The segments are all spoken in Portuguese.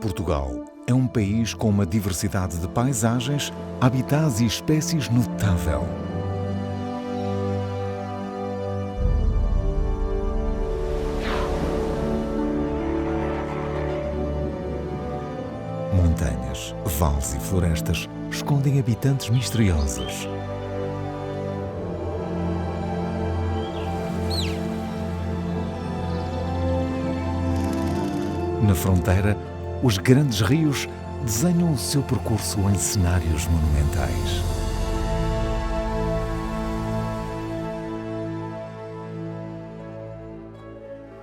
Portugal é um país com uma diversidade de paisagens, habitats e espécies notável. Montanhas, vales e florestas escondem habitantes misteriosos. Na fronteira, os grandes rios desenham o seu percurso em cenários monumentais.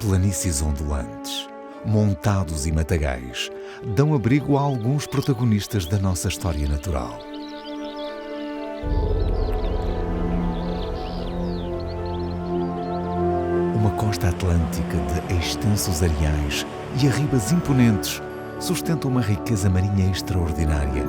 Planícies ondulantes, montados e matagais, dão abrigo a alguns protagonistas da nossa história natural. Uma costa atlântica de extensos areais e arribas imponentes sustenta uma riqueza marinha extraordinária.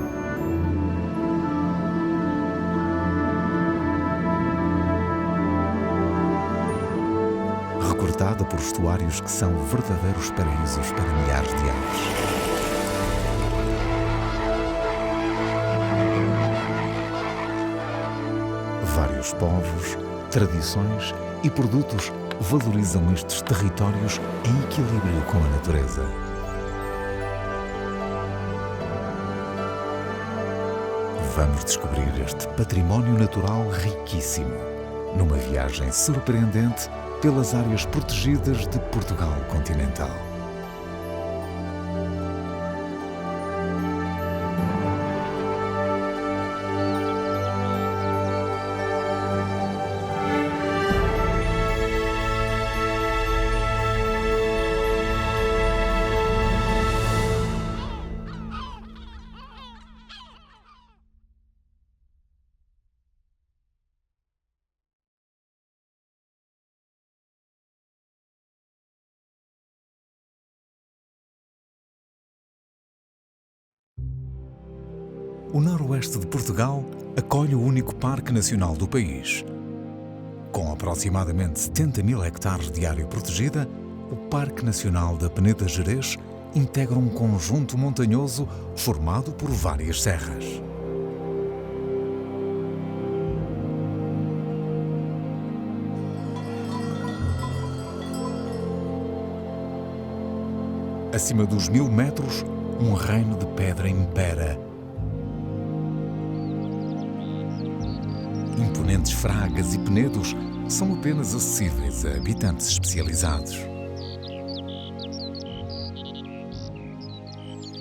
Recortada por estuários que são verdadeiros paraísos para milhares de aves. Vários povos, tradições e produtos valorizam estes territórios em equilíbrio com a natureza. Vamos descobrir este património natural riquíssimo, numa viagem surpreendente pelas áreas protegidas de Portugal continental. O noroeste de Portugal acolhe o único parque nacional do país. Com aproximadamente 70 mil hectares de área protegida, o Parque Nacional da Peneda Gerês integra um conjunto montanhoso formado por várias serras. Acima dos 1000 metros, um reino de pedra impera. Imponentes fragas e penedos são apenas acessíveis a habitantes especializados.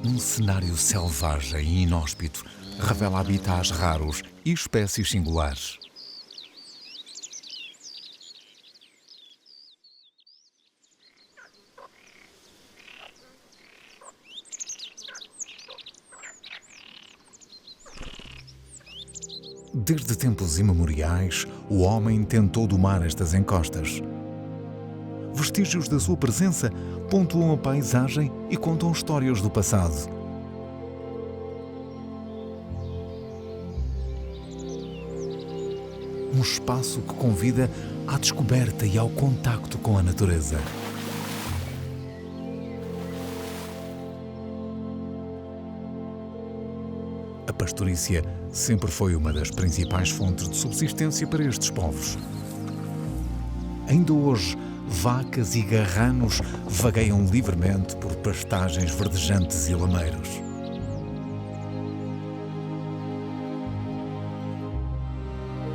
Um cenário selvagem e inóspito revela habitats raros e espécies singulares. Desde tempos imemoriais, o homem tentou domar estas encostas. Vestígios da sua presença pontuam a paisagem e contam histórias do passado. Um espaço que convida à descoberta e ao contacto com a natureza. A pastorícia sempre foi uma das principais fontes de subsistência para estes povos. Ainda hoje, vacas e garranos vagueiam livremente por pastagens verdejantes e lameiros.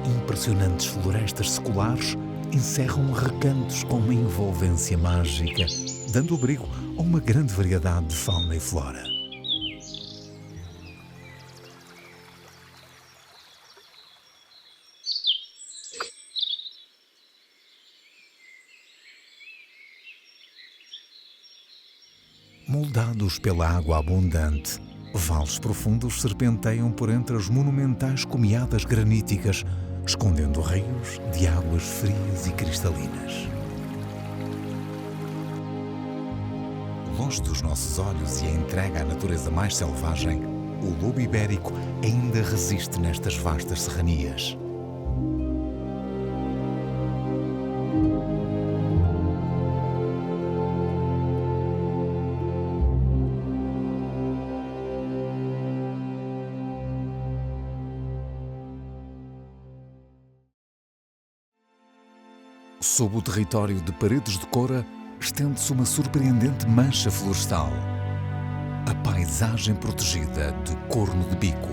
Impressionantes florestas seculares encerram recantos com uma envolvência mágica, dando abrigo a uma grande variedade de fauna e flora. Moldados pela água abundante, vales profundos serpenteiam por entre as monumentais comiadas graníticas, escondendo rios de águas frias e cristalinas. Longe dos nossos olhos e a entrega à natureza mais selvagem, o lobo ibérico ainda resiste nestas vastas serranias. Sob o território de Paredes de Coura, estende-se uma surpreendente mancha florestal, a paisagem protegida de Corno de Bico.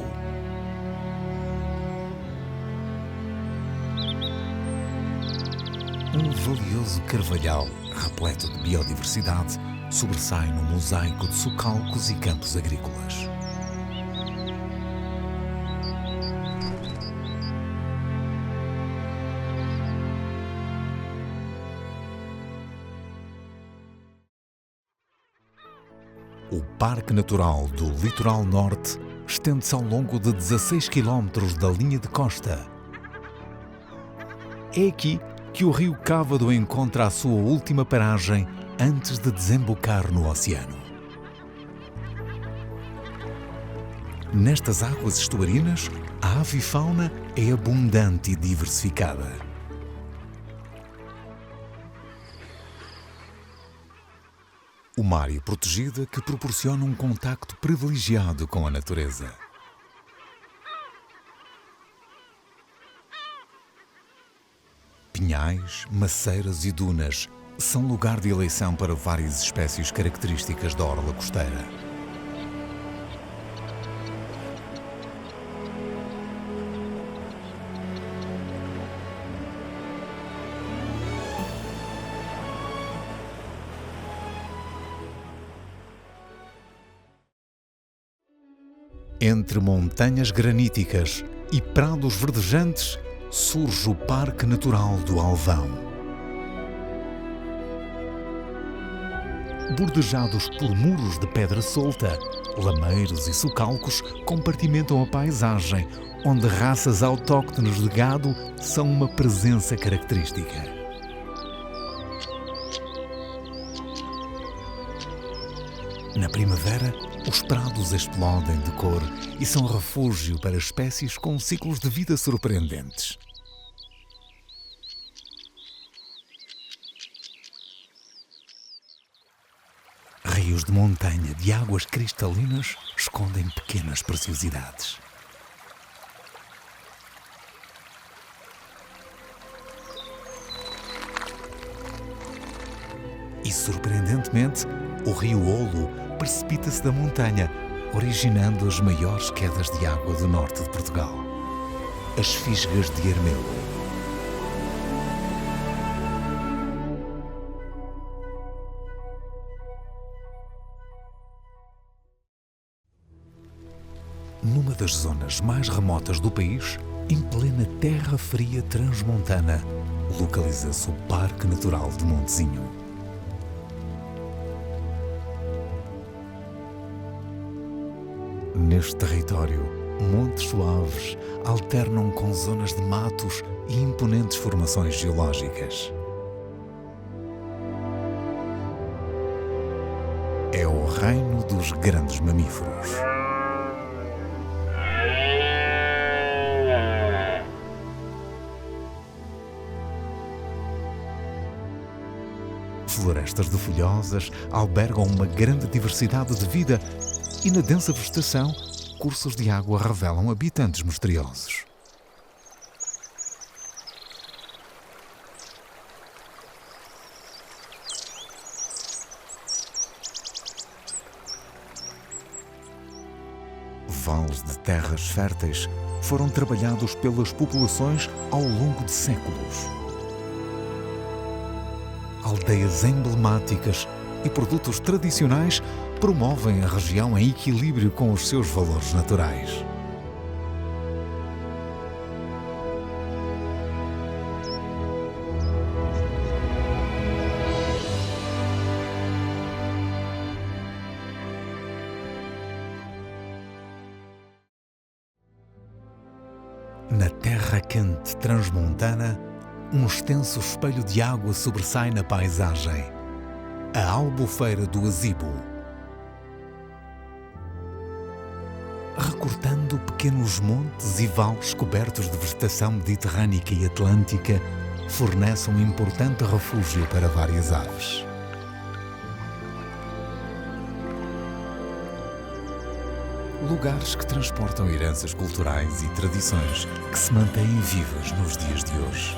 Um valioso carvalhal, repleto de biodiversidade, sobressai num mosaico de socalcos e campos agrícolas. O Parque Natural do Litoral Norte estende-se ao longo de 16 km da linha de costa. É aqui que o rio Cávado encontra a sua última paragem antes de desembocar no oceano. Nestas águas estuarinas, a avifauna é abundante e diversificada. Uma área protegida que proporciona um contacto privilegiado com a natureza. Pinhais, maceiras e dunas são lugar de eleição para várias espécies características da orla costeira. Entre montanhas graníticas e prados verdejantes, surge o Parque Natural do Alvão. Bordejados por muros de pedra solta, lameiros e socalcos compartimentam a paisagem, onde raças autóctones de gado são uma presença característica. Na primavera, os prados explodem de cor e são refúgio para espécies com ciclos de vida surpreendentes. Rios de montanha de águas cristalinas escondem pequenas preciosidades. E, surpreendentemente, o rio Olo precipita-se da montanha, originando as maiores quedas de água do norte de Portugal, as Fisgas de Armelo. Numa das zonas mais remotas do país, em plena terra fria transmontana, localiza-se o Parque Natural de Montezinho. Neste território, montes suaves alternam com zonas de matos e imponentes formações geológicas. É o reino dos grandes mamíferos. Florestas de folhosas albergam uma grande diversidade de vida e na densa vegetação, cursos de água revelam habitantes misteriosos. Vales de terras férteis foram trabalhados pelas populações ao longo de séculos. Aldeias emblemáticas e produtos tradicionais promovem a região em equilíbrio com os seus valores naturais. Na terra quente transmontana, um extenso espelho de água sobressai na paisagem, a Albufeira do Azibo. Recortando pequenos montes e vales cobertos de vegetação mediterrânica e atlântica, fornece um importante refúgio para várias aves. Lugares que transportam heranças culturais e tradições que se mantêm vivas nos dias de hoje.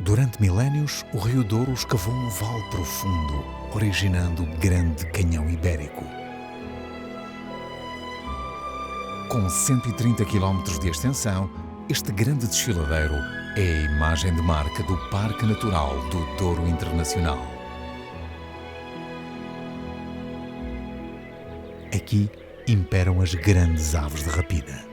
Durante milénios, o Rio Douro escavou um vale profundo, originando o Grande Canhão Ibérico. Com 130 km de extensão, este grande desfiladeiro é a imagem de marca do Parque Natural do Douro Internacional. Aqui imperam as grandes aves de rapina.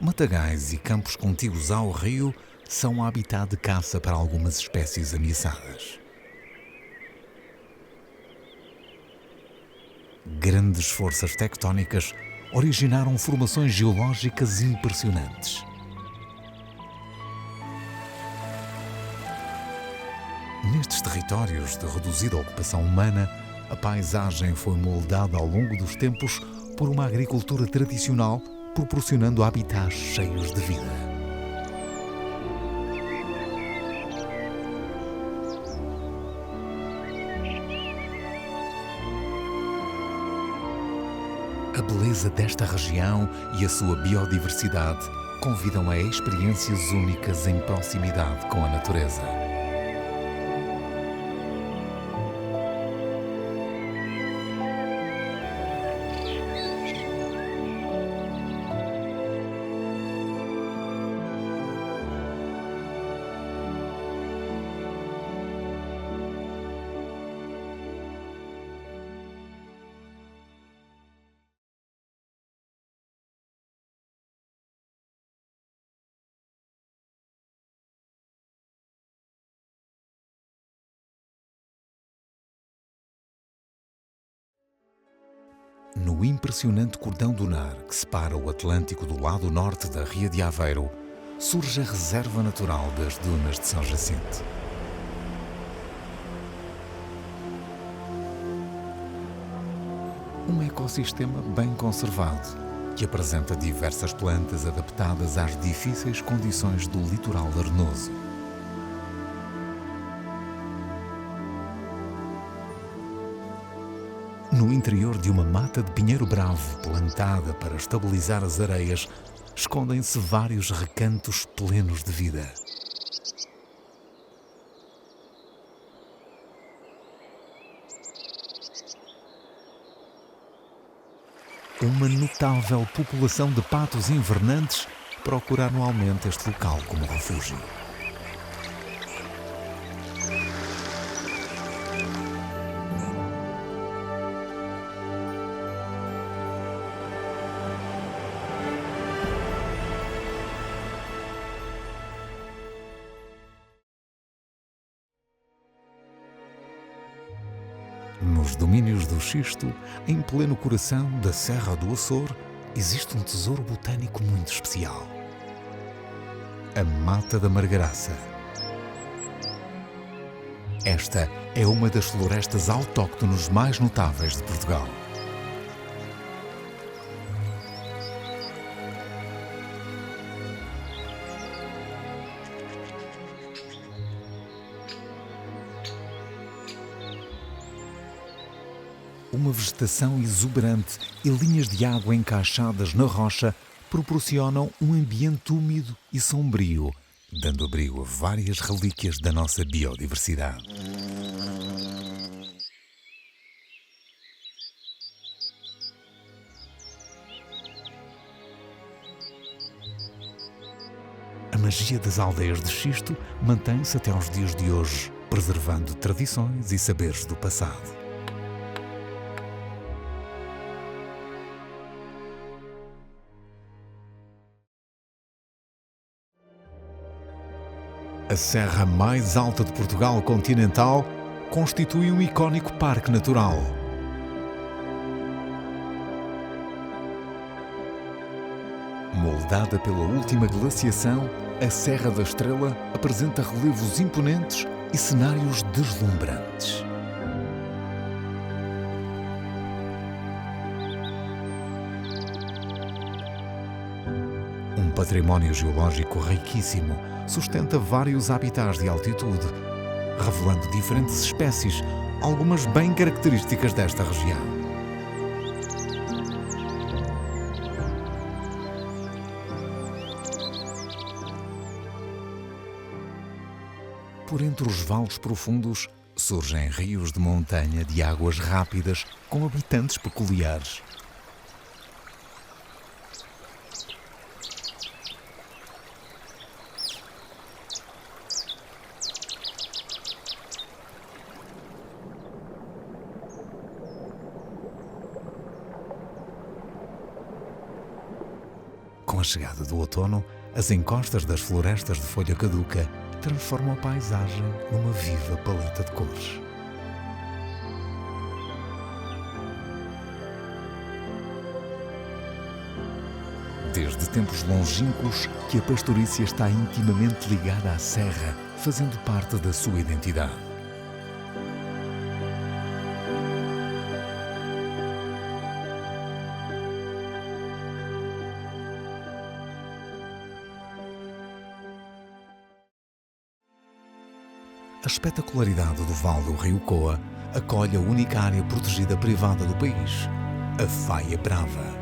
Matagais e campos contíguos ao rio são habitat de caça para algumas espécies ameaçadas. Grandes forças tectónicas originaram formações geológicas impressionantes. Nestes territórios de reduzida ocupação humana, a paisagem foi moldada ao longo dos tempos por uma agricultura tradicional, proporcionando habitats cheios de vida. A beleza desta região e a sua biodiversidade convidam a experiências únicas em proximidade com a natureza. No impressionante cordão dunar que separa o Atlântico do lado norte da Ria de Aveiro, surge a Reserva Natural das Dunas de São Jacinto. Um ecossistema bem conservado, que apresenta diversas plantas adaptadas às difíceis condições do litoral arenoso. No interior de uma mata de pinheiro bravo plantada para estabilizar as areias, escondem-se vários recantos plenos de vida. Uma notável população de patos invernantes procura anualmente este local como refúgio. Nos domínios do Xisto, em pleno coração da Serra do Açor, existe um tesouro botânico muito especial. A Mata da Margaraça. Esta é uma das florestas autóctones mais notáveis de Portugal. Uma vegetação exuberante e linhas de água encaixadas na rocha proporcionam um ambiente úmido e sombrio, dando abrigo a várias relíquias da nossa biodiversidade. A magia das aldeias de xisto mantém-se até aos dias de hoje, preservando tradições e saberes do passado. A serra mais alta de Portugal continental constitui um icónico parque natural. Moldada pela última glaciação, a Serra da Estrela apresenta relevos imponentes e cenários deslumbrantes. Um património geológico riquíssimo sustenta vários habitats de altitude, revelando diferentes espécies, algumas bem características desta região. Por entre os vales profundos surgem rios de montanha de águas rápidas com habitantes peculiares. Com a chegada do outono, as encostas das florestas de folha caduca transformam a paisagem numa viva paleta de cores. Desde tempos longínquos que a pastorícia está intimamente ligada à serra, fazendo parte da sua identidade. A espetacularidade do Vale do Rio Coa acolhe a única área protegida privada do país, a Faia Brava.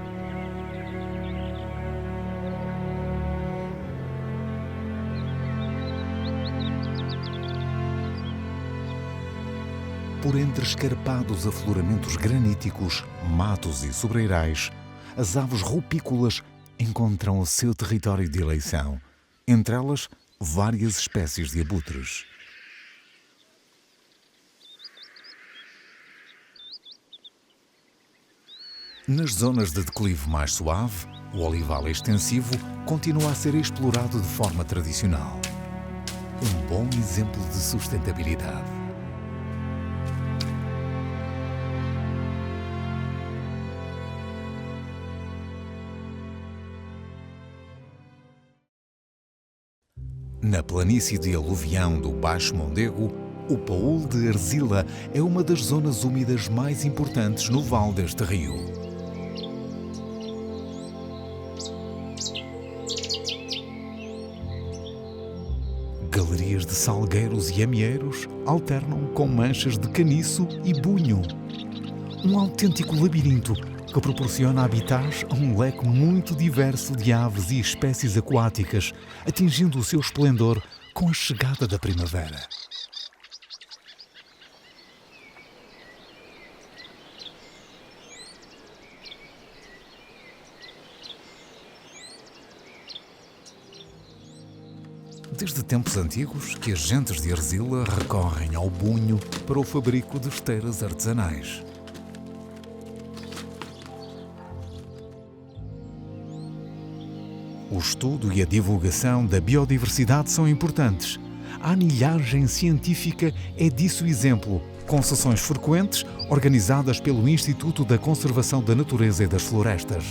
Por entre escarpados afloramentos graníticos, matos e sobreirais, as aves rupícolas encontram o seu território de eleição, entre elas várias espécies de abutres. Nas zonas de declive mais suave, o olival extensivo continua a ser explorado de forma tradicional. Um bom exemplo de sustentabilidade. Na planície de aluvião do Baixo Mondego, o Paúl de Arzila é uma das zonas úmidas mais importantes no vale deste rio. Galerias de salgueiros e amieiros alternam com manchas de caniço e bunho. Um autêntico labirinto que proporciona habitats a um leque muito diverso de aves e espécies aquáticas, atingindo o seu esplendor com a chegada da primavera. Desde tempos antigos que as gentes de Arzila recorrem ao bunho para o fabrico de esteiras artesanais. O estudo e a divulgação da biodiversidade são importantes. A anilhagem científica é disso exemplo, com sessões frequentes organizadas pelo Instituto da Conservação da Natureza e das Florestas.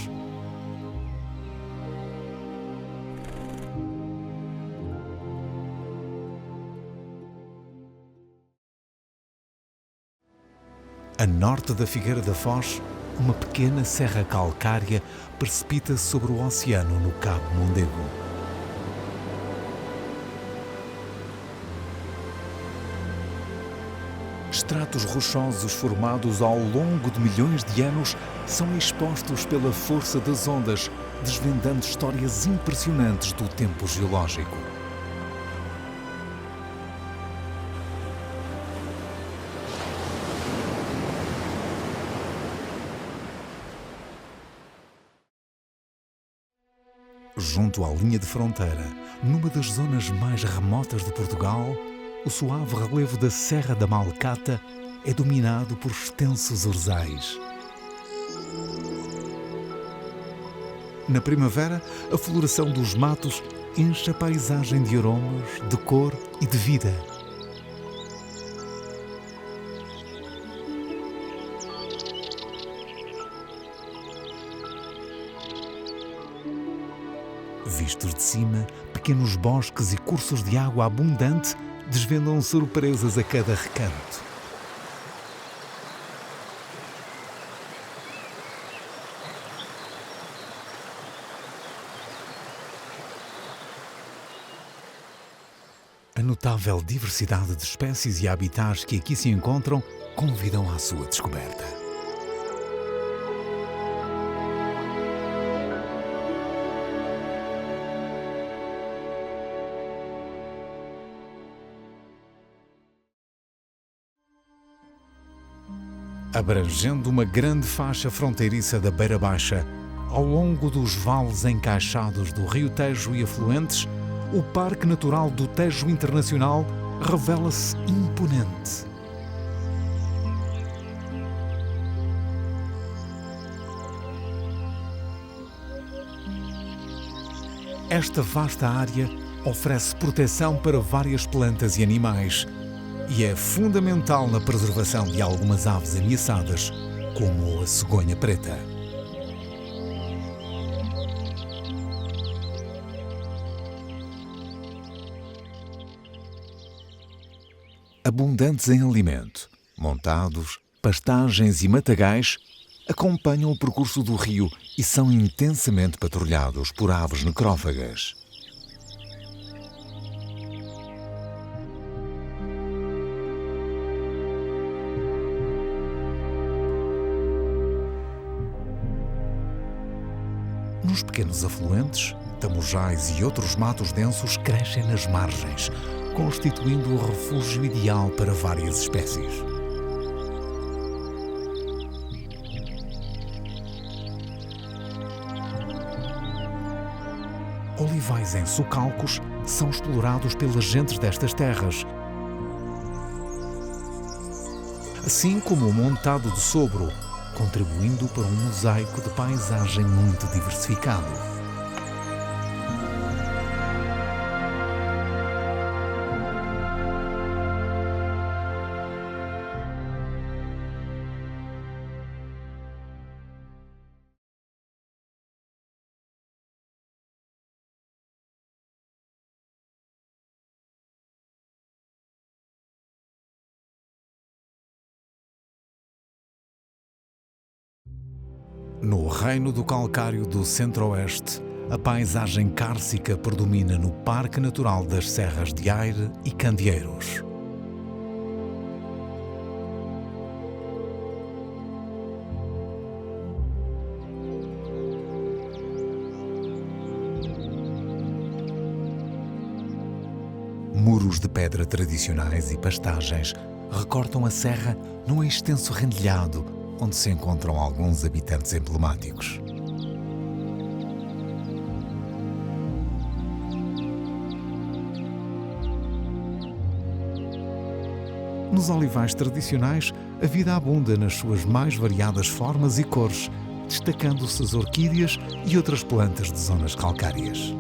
A norte da Figueira da Foz, uma pequena serra calcária precipita-se sobre o oceano no Cabo Mondego. Estratos rochosos formados ao longo de milhões de anos são expostos pela força das ondas, desvendando histórias impressionantes do tempo geológico. Junto à linha de fronteira, numa das zonas mais remotas de Portugal, o suave relevo da Serra da Malcata é dominado por extensos orzais. Na primavera, a floração dos matos enche a paisagem de aromas, de cor e de vida. Vistos de cima, pequenos bosques e cursos de água abundante desvendam surpresas a cada recanto. A notável diversidade de espécies e habitats que aqui se encontram convidam à sua descoberta. abrangendo uma grande faixa fronteiriça da Beira Baixa, ao longo dos vales encaixados do Rio Tejo e afluentes, o Parque Natural do Tejo Internacional revela-se imponente. Esta vasta área oferece proteção para várias plantas e animais e é fundamental na preservação de algumas aves ameaçadas, como a cegonha preta. Abundantes em alimento, montados, pastagens e matagais acompanham o percurso do rio e são intensamente patrulhados por aves necrófagas. Nos pequenos afluentes, tamujais e outros matos densos crescem nas margens, constituindo o refúgio ideal para várias espécies. Olivais em socalcos são explorados pelas gentes destas terras, assim como o montado de sobro, contribuindo para um mosaico de paisagem muito diversificado. No reino do calcário do Centro-Oeste, a paisagem cárcica predomina no Parque Natural das Serras de Aire e Candeeiros. Muros de pedra tradicionais e pastagens recortam a serra num extenso rendilhado, onde se encontram alguns habitantes emblemáticos. Nos olivais tradicionais, a vida abunda nas suas mais variadas formas e cores, destacando-se as orquídeas e outras plantas de zonas calcárias.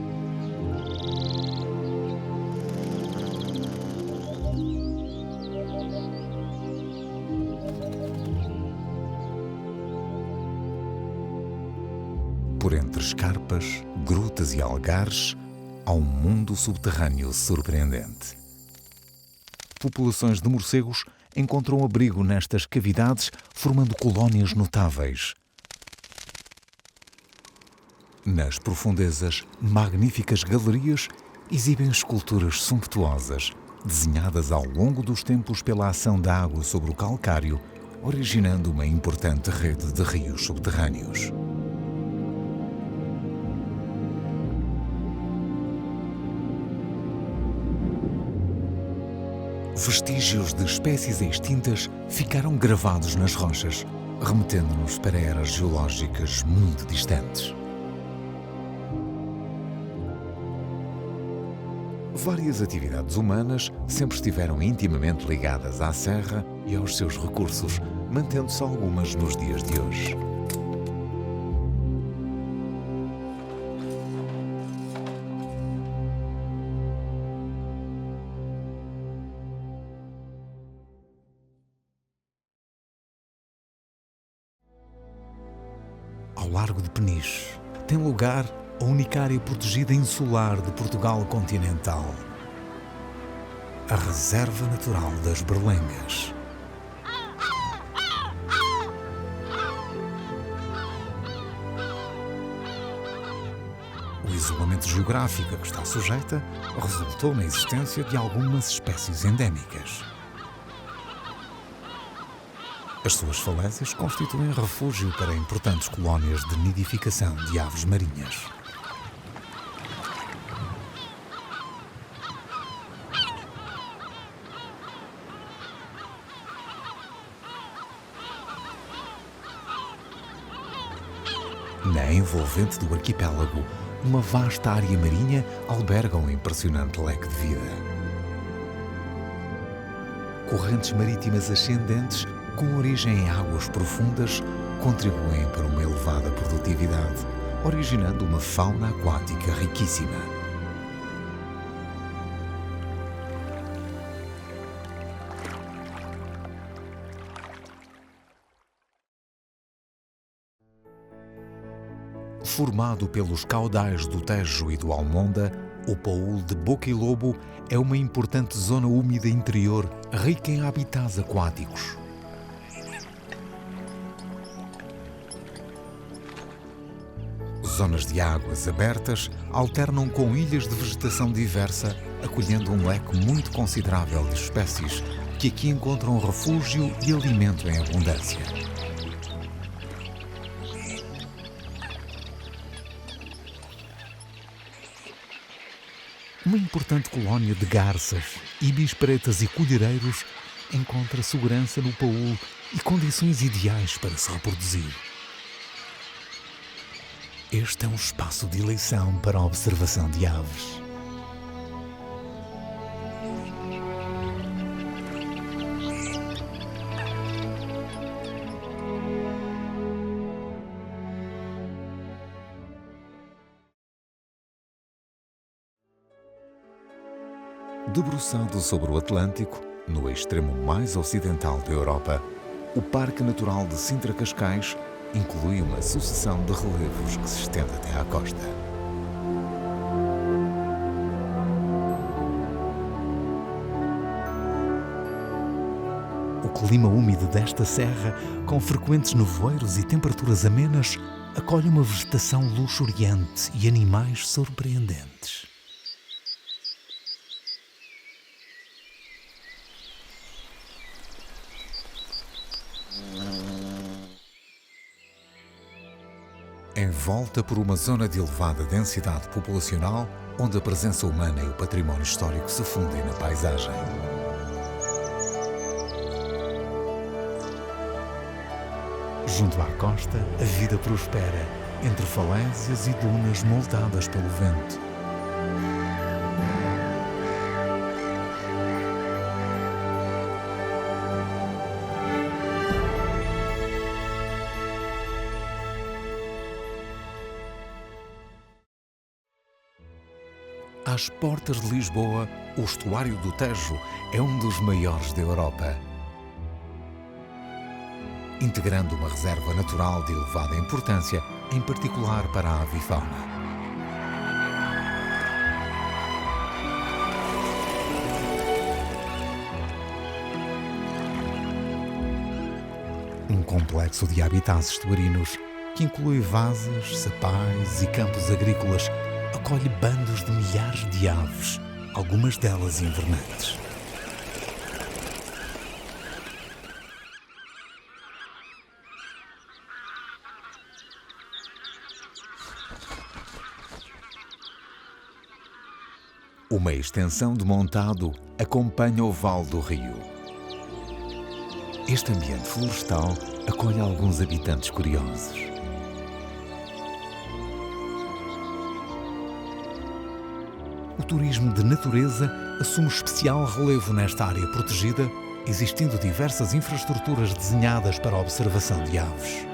Por entre escarpas, grutas e algares, há um mundo subterrâneo surpreendente. Populações de morcegos encontram abrigo nestas cavidades, formando colónias notáveis. Nas profundezas, magníficas galerias exibem esculturas sumptuosas, desenhadas ao longo dos tempos pela ação da água sobre o calcário, originando uma importante rede de rios subterrâneos. Vestígios de espécies extintas ficaram gravados nas rochas, remetendo-nos para eras geológicas muito distantes. Várias atividades humanas sempre estiveram intimamente ligadas à serra e aos seus recursos, mantendo-se algumas nos dias de hoje. Ao largo de Peniche, tem lugar a única área protegida insular de Portugal continental, a Reserva Natural das Berlengas. O isolamento geográfico a que está sujeita resultou na existência de algumas espécies endémicas. As suas falésias constituem refúgio para importantes colónias de nidificação de aves marinhas. envolvente do arquipélago, uma vasta área marinha alberga um impressionante leque de vida. Correntes marítimas ascendentes, com origem em águas profundas, contribuem para uma elevada produtividade, originando uma fauna aquática riquíssima. Formado pelos caudais do Tejo e do Almonda, o Paul de Boquilobo é uma importante zona úmida interior, rica em habitats aquáticos. Zonas de águas abertas alternam com ilhas de vegetação diversa, acolhendo um leque muito considerável de espécies que aqui encontram refúgio e alimento em abundância. Uma importante colónia de garças, ibis pretas e colhereiros encontra segurança no Paul e condições ideais para se reproduzir. Este é um espaço de eleição para a observação de aves. Debruçado sobre o Atlântico, no extremo mais ocidental da Europa, o Parque Natural de Sintra-Cascais inclui uma sucessão de relevos que se estende até à costa. O clima úmido desta serra, com frequentes nevoeiros e temperaturas amenas, acolhe uma vegetação luxuriante e animais surpreendentes. Envolta por uma zona de elevada densidade populacional, onde a presença humana e o património histórico se fundem na paisagem. Junto à costa, a vida prospera, entre falésias e dunas moldadas pelo vento. Às portas de Lisboa, o estuário do Tejo é um dos maiores da Europa, integrando uma reserva natural de elevada importância, em particular para a avifauna. Um complexo de habitats estuarinos que inclui vasas, sapais e campos agrícolas acolhe bandos de milhares de aves, algumas delas invernantes. Uma extensão de montado acompanha o Vale do Rio. Este ambiente florestal acolhe alguns habitantes curiosos. O turismo de natureza assume especial relevo nesta área protegida, existindo diversas infraestruturas desenhadas para a observação de aves.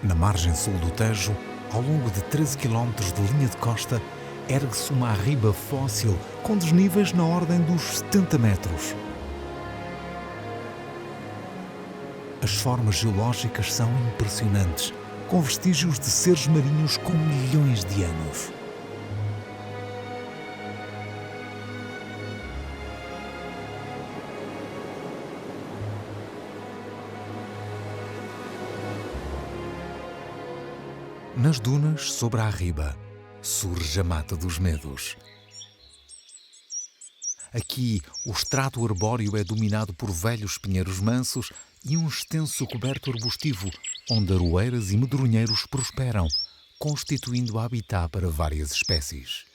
Na margem sul do Tejo, ao longo de 13 km de linha de costa, ergue-se uma arriba fóssil com desníveis na ordem dos 70 metros. As formas geológicas são impressionantes, com vestígios de seres marinhos com milhões de anos. Nas dunas, sobre a arriba, surge a Mata dos Medos. Aqui, o extrato arbóreo é dominado por velhos pinheiros mansos e um extenso coberto arbustivo, onde aroeiras e medronheiros prosperam, constituindo habitat para várias espécies.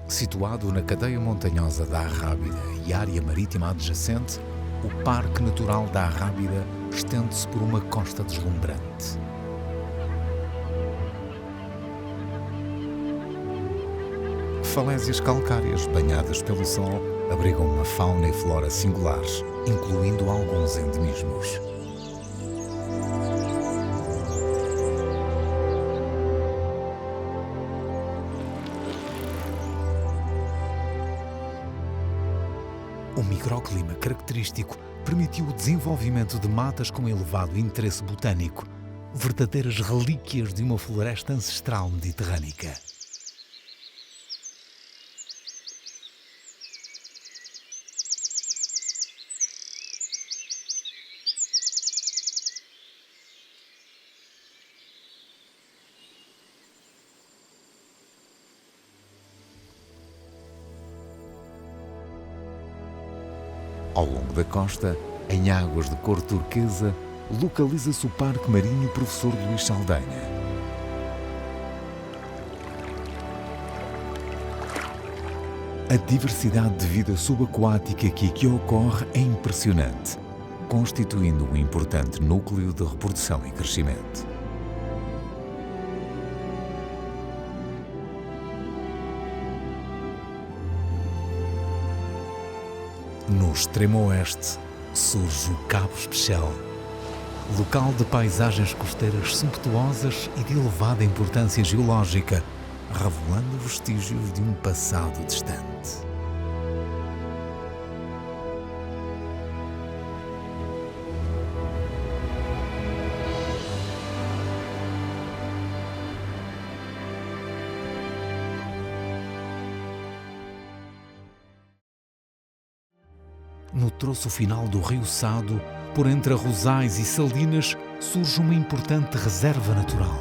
Situado na cadeia montanhosa da Arrábida e área marítima adjacente, o Parque Natural da Arrábida estende-se por uma costa deslumbrante. Falésias calcárias banhadas pelo sol abrigam uma fauna e flora singulares, incluindo alguns endemismos. O microclima característico permitiu o desenvolvimento de matas com elevado interesse botânico, verdadeiras relíquias de uma floresta ancestral mediterrânica. Ao longo da costa, em águas de cor turquesa, localiza-se o Parque Marinho Professor Luís Saldanha. A diversidade de vida subaquática que aqui ocorre é impressionante, constituindo um importante núcleo de reprodução e crescimento. No extremo oeste surge o Cabo Especial, local de paisagens costeiras sumptuosas e de elevada importância geológica, revelando vestígios de um passado distante. No troço final do Rio Sado, por entre arrozais e salinas, surge uma importante reserva natural.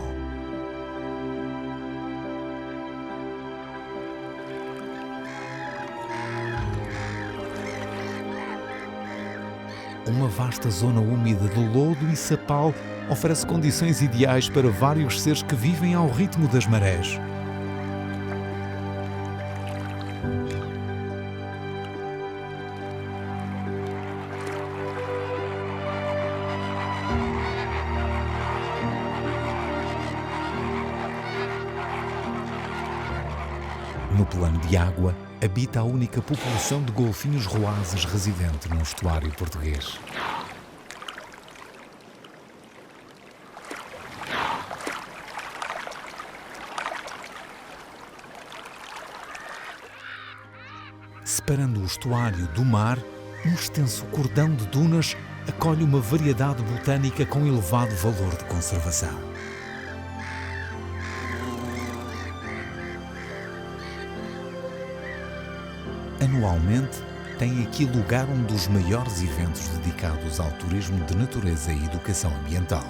Uma vasta zona úmida de lodo e sapal oferece condições ideais para vários seres que vivem ao ritmo das marés. No plano de água, habita a única população de golfinhos roazes residente no estuário português. Separando o estuário do mar, um extenso cordão de dunas acolhe uma variedade botânica com elevado valor de conservação. Anualmente, tem aqui lugar um dos maiores eventos dedicados ao turismo de natureza e educação ambiental.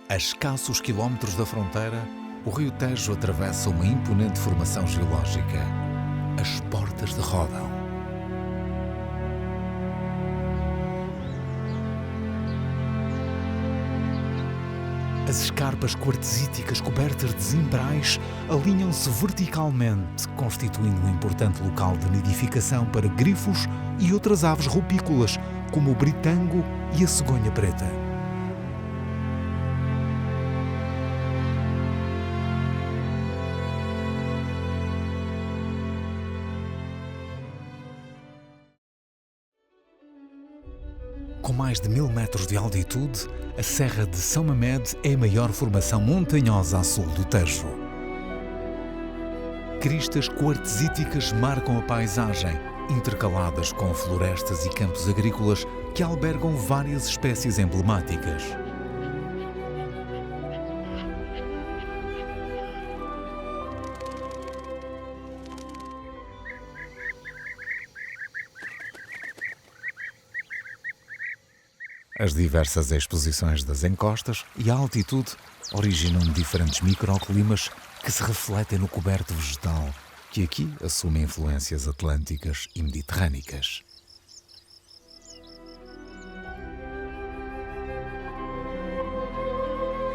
A escassos quilómetros da fronteira, o Rio Tejo atravessa uma imponente formação geológica, as Portas de Ródão. As escarpas quartzíticas cobertas de zimbrais alinham-se verticalmente, constituindo um importante local de nidificação para grifos e outras aves rupícolas, como o britango e a cegonha preta. mais de 1000 metros de altitude, a Serra de São Mamede é a maior formação montanhosa a sul do Tejo. Cristas quartzíticas marcam a paisagem, intercaladas com florestas e campos agrícolas que albergam várias espécies emblemáticas. As diversas exposições das encostas e a altitude originam diferentes microclimas que se refletem no coberto vegetal, que aqui assume influências atlânticas e mediterrânicas.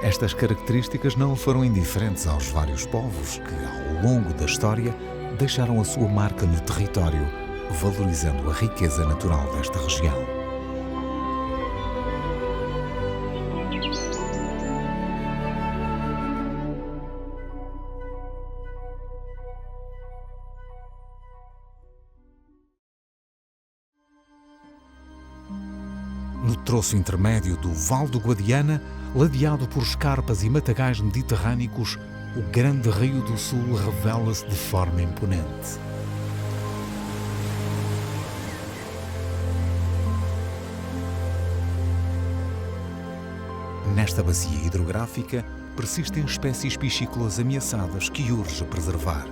Estas características não foram indiferentes aos vários povos que, ao longo da história, deixaram a sua marca no território, valorizando a riqueza natural desta região. No troço intermédio do Val do Guadiana, ladeado por escarpas e matagais mediterrâneos, o grande Rio do Sul revela-se de forma imponente. Nesta bacia hidrográfica persistem espécies piscícolas ameaçadas que urge preservar.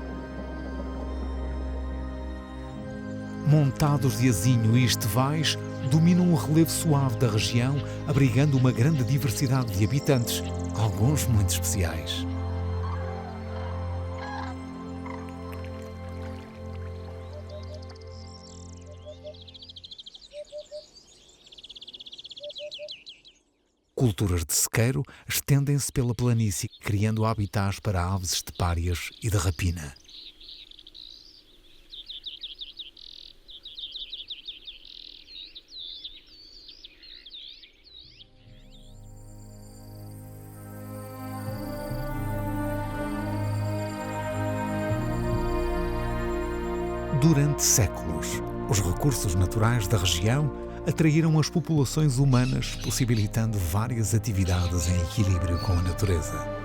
Montados de azinho e estevais, dominam o relevo suave da região, abrigando uma grande diversidade de habitantes, alguns muito especiais. Culturas de sequeiro estendem-se pela planície, criando habitats para aves estepárias e de rapina. Durante séculos, os recursos naturais da região atraíram as populações humanas, possibilitando várias atividades em equilíbrio com a natureza.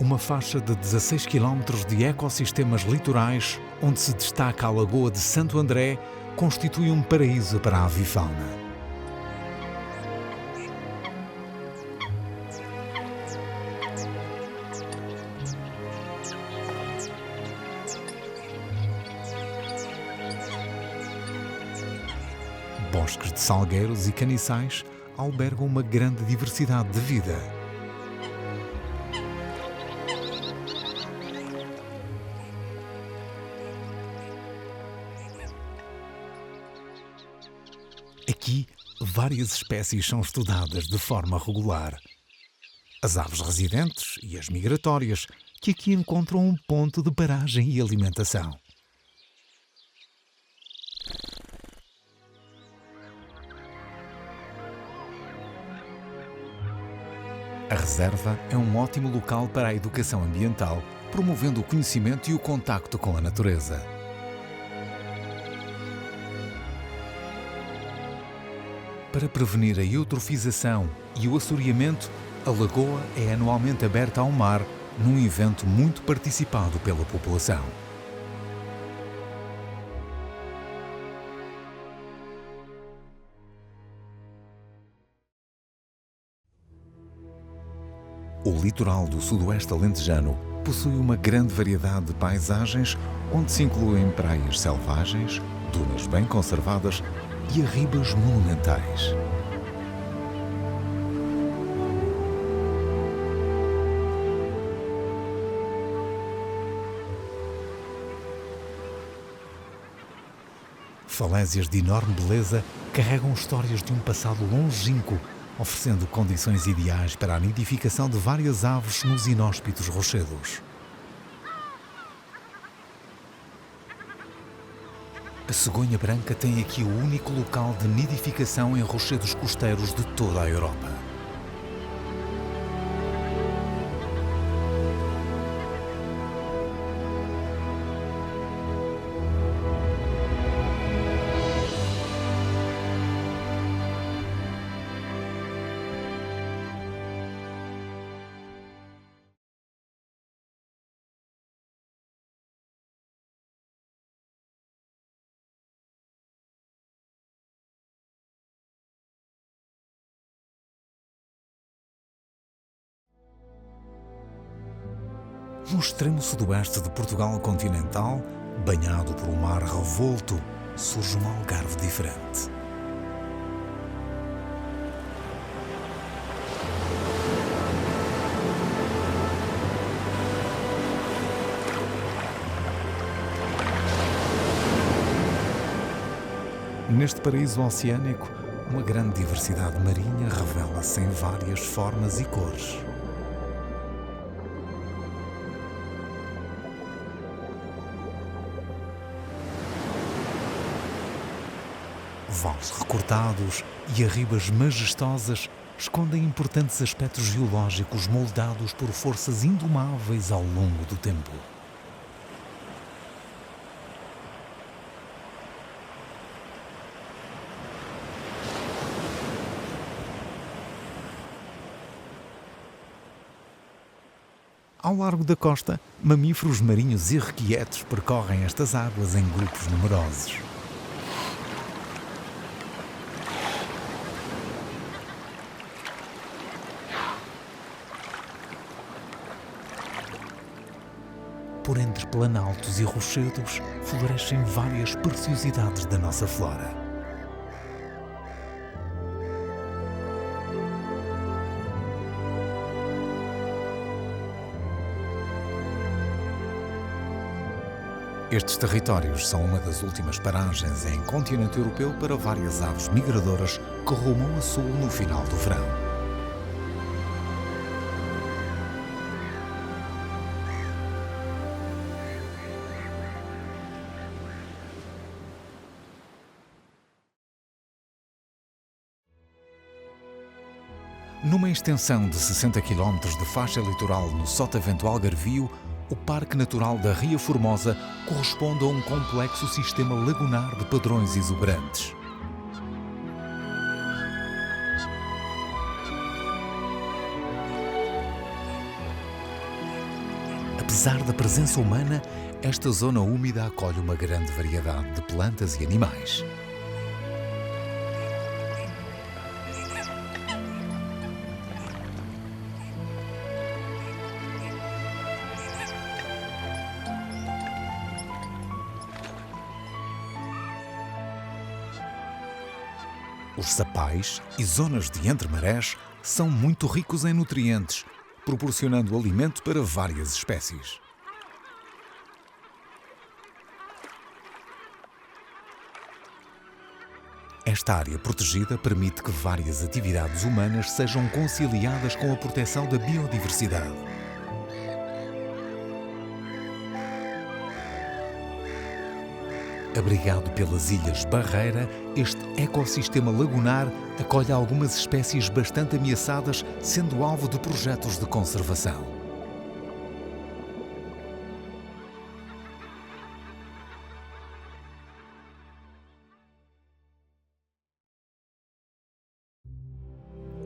Uma faixa de 16 km de ecossistemas litorais, onde se destaca a Lagoa de Santo André, constitui um paraíso para a avifauna. Bosques de salgueiros e caniçais albergam uma grande diversidade de vida. Aqui, várias espécies são estudadas de forma regular. As aves residentes e as migratórias, que aqui encontram um ponto de paragem e alimentação. A reserva é um ótimo local para a educação ambiental, promovendo o conhecimento e o contacto com a natureza. Para prevenir a eutrofização e o assoreamento, a lagoa é anualmente aberta ao mar num evento muito participado pela população. O litoral do sudoeste alentejano possui uma grande variedade de paisagens, onde se incluem praias selvagens, dunas bem conservadas e arribas monumentais. Falésias de enorme beleza carregam histórias de um passado longínquo, oferecendo condições ideais para a nidificação de várias aves nos inóspitos rochedos. A cegonha branca tem aqui o único local de nidificação em rochedos costeiros de toda a Europa. No extremo sudoeste de Portugal continental, banhado por um mar revolto, surge um Algarve diferente. Neste paraíso oceânico, uma grande diversidade marinha revela-se em várias formas e cores. Vales recortados e arribas majestosas escondem importantes aspectos geológicos moldados por forças indomáveis ao longo do tempo. Ao largo da costa, mamíferos marinhos irrequietos percorrem estas águas em grupos numerosos. Por entre planaltos e rochedos, florescem várias preciosidades da nossa flora. Estes territórios são uma das últimas paragens em continente europeu para várias aves migradoras que rumam a sul no final do verão. Numa extensão de 60 km de faixa litoral no sotavento algarvio, o Parque Natural da Ria Formosa corresponde a um complexo sistema lagunar de padrões exuberantes. Apesar da presença humana, esta zona úmida acolhe uma grande variedade de plantas e animais. Os sapais e zonas de entre-marés são muito ricos em nutrientes, proporcionando alimento para várias espécies. Esta área protegida permite que várias atividades humanas sejam conciliadas com a proteção da biodiversidade. Abrigado pelas Ilhas Barreira, este ecossistema lagunar acolhe algumas espécies bastante ameaçadas, sendo alvo de projetos de conservação.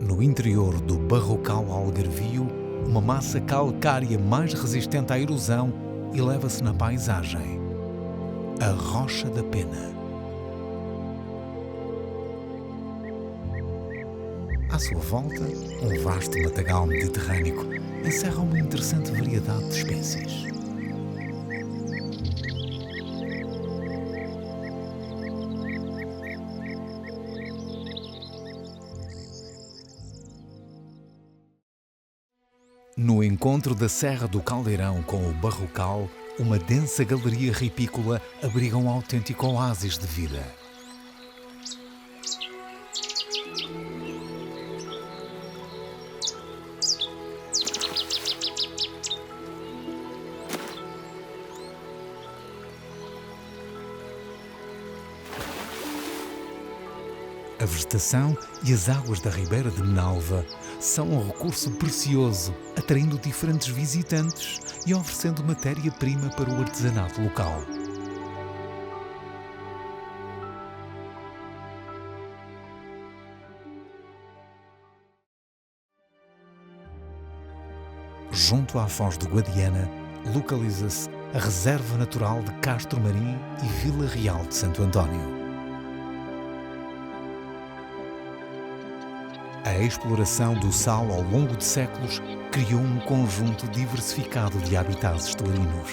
No interior do Barrocal algarvio, uma massa calcária mais resistente à erosão eleva-se na paisagem: a Rocha da Pena. À sua volta, um vasto matagal mediterrâneo encerra uma interessante variedade de espécies. No encontro da Serra do Caldeirão com o Barrocal, uma densa galeria ripícola abriga um autêntico oásis de vida. A vegetação e as águas da Ribeira de Menalva são um recurso precioso, atraindo diferentes visitantes e oferecendo matéria-prima para o artesanato local. Junto à Foz do Guadiana, localiza-se a Reserva Natural de Castro Marim e Vila Real de Santo António. A exploração do sal ao longo de séculos criou um conjunto diversificado de habitats estuarinos.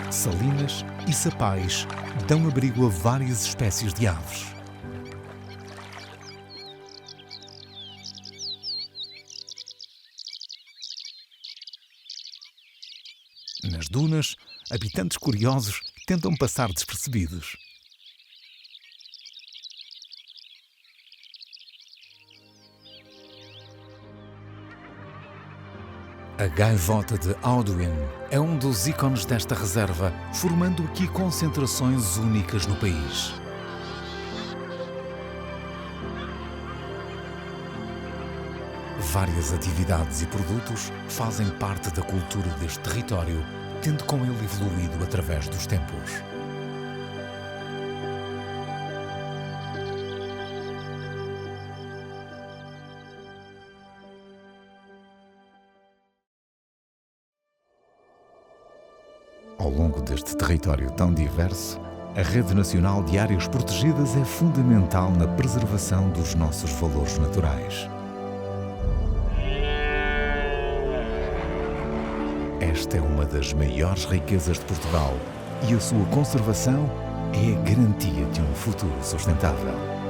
Salinas e sapais dão abrigo a várias espécies de aves. Nas dunas, habitantes curiosos tentam passar despercebidos. A gaivota de Audouin é um dos ícones desta reserva, formando aqui concentrações únicas no país. Várias atividades e produtos fazem parte da cultura deste território, tendo com ele evoluído através dos tempos. Ao longo deste território tão diverso, a Rede Nacional de Áreas Protegidas é fundamental na preservação dos nossos valores naturais. Esta é uma das maiores riquezas de Portugal e a sua conservação é a garantia de um futuro sustentável.